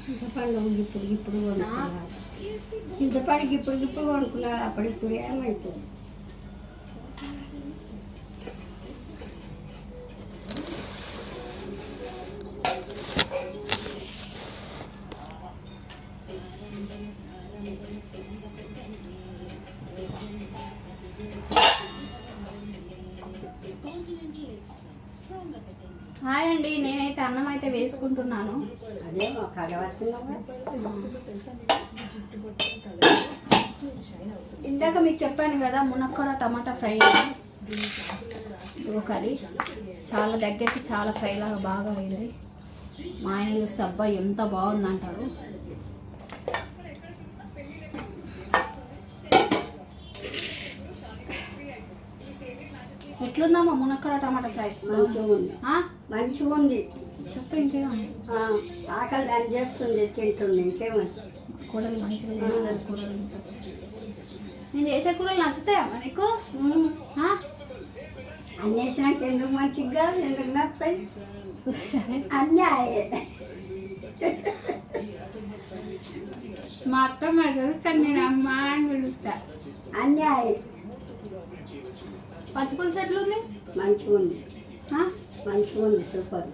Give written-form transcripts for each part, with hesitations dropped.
చింతపండు ఇప్పుడు వండుకున్నాడు. చింతపండుకి ఇప్పుడు వండుకున్నాడు. అప్పుడు ఏమైపోయింది. హాయ్ అండి, నేనైతే అన్నం అయితే వేసుకుంటున్నాను. అదే ఇందాక మీకు చెప్పాను కదా, మునక్కాడ టమాటా ఫ్రై కర్రీ చాలా దగ్గరికి చాలా ఫ్రై లాగా బాగా అయింది. మా ఆయన చూస్తే అబ్బాయి ఎంత బాగుంది అంటారు. ఎట్లుందమ్మా మునక్కాడ టమాటా ఫ్రై? మంచిగా ఉంది. చెప్పు ఇంకేమో. ఆకలి దాన్ని చేస్తుంది, తింటుంది. ఇంకేమో కూరలు మంచిగా చేస్తారు. కూరలు నేను చేసే కూరలు నచ్చుతాయమ్మా నీకు? అన్నేసినాక ఎందుకు మంచిగా ఎందుకు నచ్చుతాయి? అన్నీ ఆయే. మా అత్తమ్మ చూస్తాను, నేను అమ్మ అని పిలుస్తా. అన్నీ ఆయే. పచ్చిపులుసు ఎట్లుంది? మంచిగా ఉంది. మంచిగా ఉంది, సూపర్.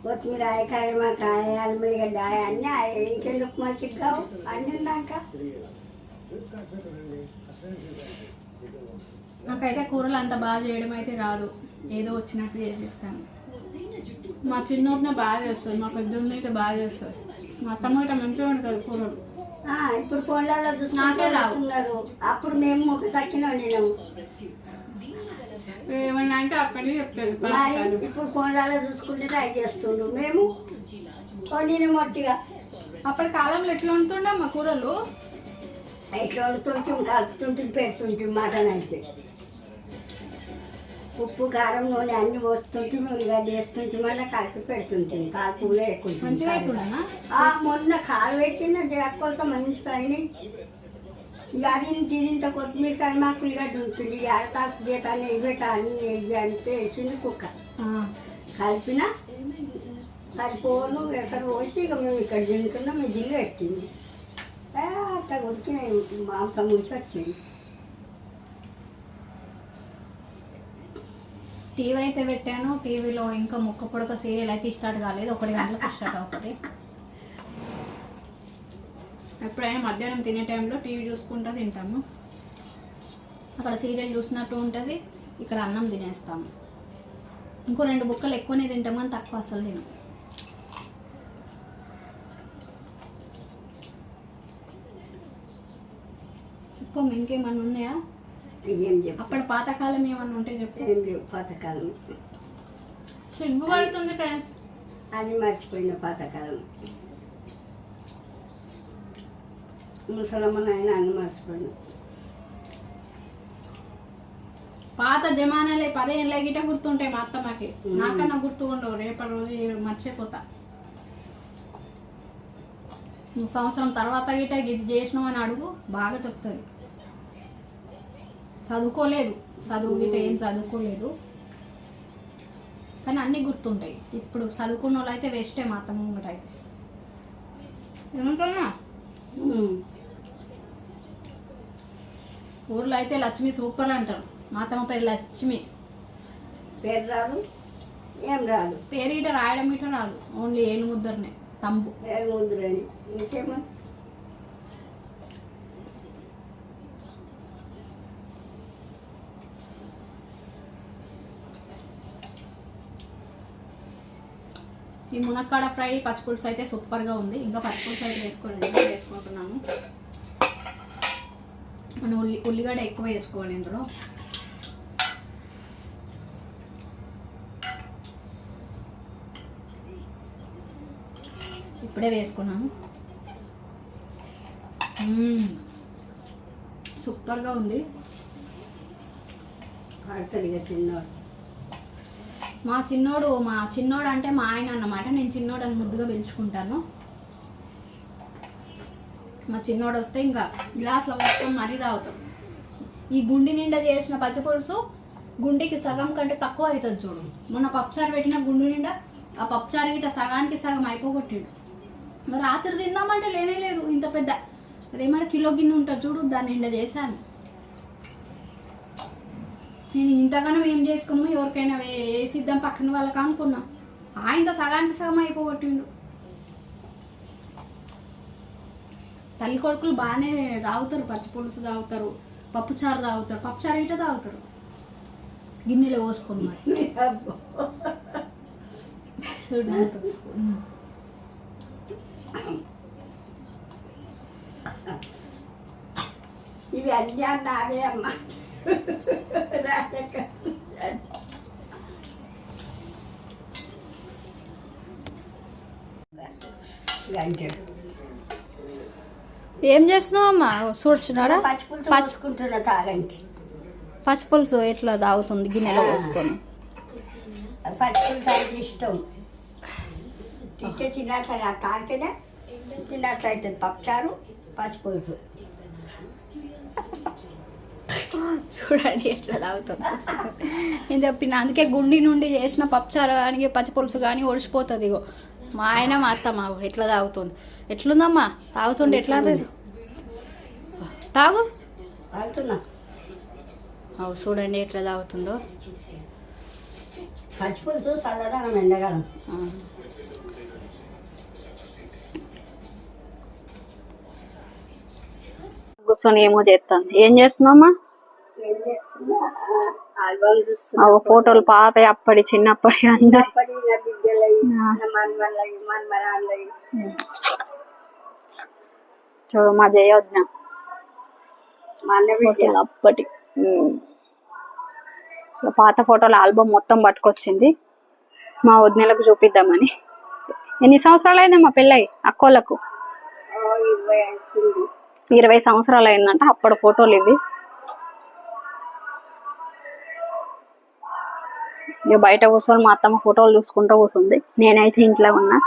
కొత్తిమీర కరివేపాకాయ అల్లిగడ్డ అన్నీ ఆయే. ఇంకెందుకు మంచిగా అన్నీ ఉన్నాక. నాకైతే కూరలు అంత బాగా చేయడం అయితే రాదు, ఏదో వచ్చినట్టు చేసేస్తాను. మా చిన్నోదిన బాగా చేస్తుంది, మా పెద్దోదిన అయితే బాగా చేస్తుంది. మా అత్తమ్మ అయితే మంచిగా ఉంటుంది కూరలు. ఇప్పుడు ఫోన్లలో నాకే రావుతున్నారు. అప్పుడు మేము ఒక తక్కిన వండినాము. ఏమన్నా అంటే అక్కడే చెప్తారు. ఇప్పుడు ఫోన్లలో చూసుకుంటే ట్రై చేస్తుండ్రు. మేము వండిన మొట్టిగా. అప్పటి కాలంలో ఎట్లా వండుతుండే మా కూరలు? ఎట్లా వండుతుంటాం, కలుపుతుంటే పెడుతుంటే మటన్ అయితే ఉప్పు కారం నూనె అన్ని పోస్తుంటే ఉల్లిగడ్డ వేస్తుంటే మళ్ళీ కలిపి పెడుతుంటుంది. కాలుపులే ఎక్కువ. మొన్న కాలు పెట్టిన జరక్కొలతో మంచిగా అయినాయి. ఇక అది ఇంత కొత్తిమీర కరిమాకు ఉల్లిగడ్డ ఉంటుంది. అరతాకు జీతాన్ని ఎగట అన్ని వేసి అంతే వేసింది కుక్క. కలిపిన సరిపోను ఎసరు పోసి ఇక మేము ఇక్కడ తింటున్నాం. మేము జిల్లు పెట్టింది. అట్లా ఉడికినాయి, మాంసం ముడిచి వచ్చింది. టీవీ అయితే పెట్టాను. టీవీలో ఇంకా ముక్క పొడక సీరియల్ అయితే స్టార్ట్ కాలేదు. 1 గంటలకు స్టార్ట్ అవుతుంది. ఎప్పుడైనా మధ్యాహ్నం తినే టైంలో టీవీ చూసుకుంటూ తింటాము. అక్కడ సీరియల్ చూసినట్టు ఉంటుంది, ఇక్కడ అన్నం తినేస్తాము. ఇంకో 2 బుక్కలు ఎక్కువనే తింటాము అని తక్కువ అసలు తినం. చెప్పు, ఇంకేమన్నా ఉన్నాయా? ఏం చెప్పు. అప్పటి పాతకాలం ఏమన్నా ఉంటే చెప్పు. ఏం లేవు పాతకాలం. సిగ్గు పడుతుంది ఫ్రెండ్స్. అది మర్చిపోయిన పాతకాలం. ముసలమ్మ నాయన అన్ని మర్చిపోయిన. పాత జమానాలే 10 ఏళ్ళ గిట గుర్తుంటాయి మా అత్తమ్మకి. నాకన్నా గుర్తు ఉండవు. రేపటి రోజు మర్చిపోతా. నువ్వు సంవత్సరం తర్వాత గిట ఇది చేసినావు అని అడుగు, బాగా చెప్తుంది. చదువుకోలేదు, చదువు గిట ఏం చదువుకోలేదు, కానీ అన్నీ గుర్తుంటాయి. ఇప్పుడు చదువుకున్న వాళ్ళు అయితే వేస్టే మా అత్తమ్మ ముంగట అయితే. ఏమంటున్నా? ఊర్లో అయితే లక్ష్మి సూపర్ అంటారు. మా అత్తమ్మ పేరు లక్ష్మి. పేరు రాదు, ఏం రాదు. పేరు గిట రాయడం గిట రాదు, ఓన్లీ ఏనుముద్దరనే, తంబు. ఏనుముద్దరని ఇంకేమో. ఈ మునక్కాడ ఫ్రై పచ్చిపులుసు అయితే సూపర్గా ఉంది. ఇంకా పచ్చిపులుసు అయితే వేసుకుంటున్నాను. మనం ఉల్లిగడ్డ ఎక్కువ వేసుకోవాలి ఇందులో. ఇప్పుడే వేసుకున్నాను. సూపర్గా ఉంది. చిన్నోడు మా చిన్నోడు అంటే మా ఆయన అన్నమాట. నేను చిన్నోడు అని ముద్దుగా పెంచుకుంటాను. మా చిన్నోడు వస్తే ఇంకా గ్లాస్లో మొత్తం మరీ తాగుతాం. ఈ గుండి నిండా చేసిన పచ్చిపులుసు గుండికి సగం కంటే తక్కువ అవుతుంది చూడు. మొన్న పప్పుచారు పెట్టిన గుండు నిండా ఆ పప్పుచారు గిట్ట సగానికి సగం అయిపోగొట్టాడు. మరి రాత్రి తిందామంటే లేనే లేదు ఇంత పెద్ద అదేమన్నా కిలో గిన్నె ఉంటుంది చూడు దాన్ని నిండా చేశాను. నేను ఇంతగానో ఏం చేసుకున్నామో ఎవరికైనా వేసిద్దాం పక్కన వాళ్ళకి అనుకున్నా. ఆయనతో సగానికి సగం అయిపోగొట్టిండు. తల్లి కొడుకులు బాగానే తాగుతారు, పచ్చి పులుసు తాగుతారు, పప్పుచారు తాగుతారు. పప్పుచారు ఇట తాగుతారు గిన్నెలో పోసుకొని. మరి చూడు ఇవి అన్నీ నావే అమ్మా. ఏం చేస్తున్నావు అమ్మా? చూడుచున్నారా పచ్చిపులుసు పోసుకుంటున్నా తాగండి. పచ్చిపులుసు ఎట్లా తాగుతుంది గిన్నెలో పోసుకొని? పచ్చిపులుసు అంటే ఇష్టం. తింటే తిన్నట్టు తాగితేనే తిన్నట్లు అవుతుంది. పప్పుచారు పచ్చిపులుసు చూడండి ఎట్లా తాగుతుంది. నేను చెప్పిన అందుకే గుండి నుండి చేసిన పప్పుచారు కానీ పచ్చిపులుసు కానీ ఒడిసిపోతుంది. ఇగో మా ఆయన మా అత్త మా ఎట్లా తాగుతుంది. ఎట్లుందమ్మా తాగుతుండే? ఎట్లా తాగు తాగుతున్నా. అవు చూడండి ఎట్లా తాగుతుందో. పచ్చిపులుసు చల్లదనం ఎండగలం. కూర్చొని ఏమో చేస్తాను. ఏం చేస్తున్నామ్మా? అవు ఫోటోలు పాత అప్పటి చిన్నప్పటి అందరు చూడు మా జయవద్న అప్పటి పాత ఫోటోల ఆల్బమ్ మొత్తం పట్టుకొచ్చింది మా వదినలకు చూపిద్దామని. ఎన్ని సంవత్సరాలు అయింది మా పెళ్ళై? అక్కోళ్ళకు 20 సంవత్సరాలు అయిందంట. అప్పటి ఫోటోలు ఇవి. ఇక బయట కూర్చొని మా అత్తమ్మ ఫోటోలు చూసుకుంటూ కూర్చుంది. నేనైతే ఇంట్లో ఉన్నా.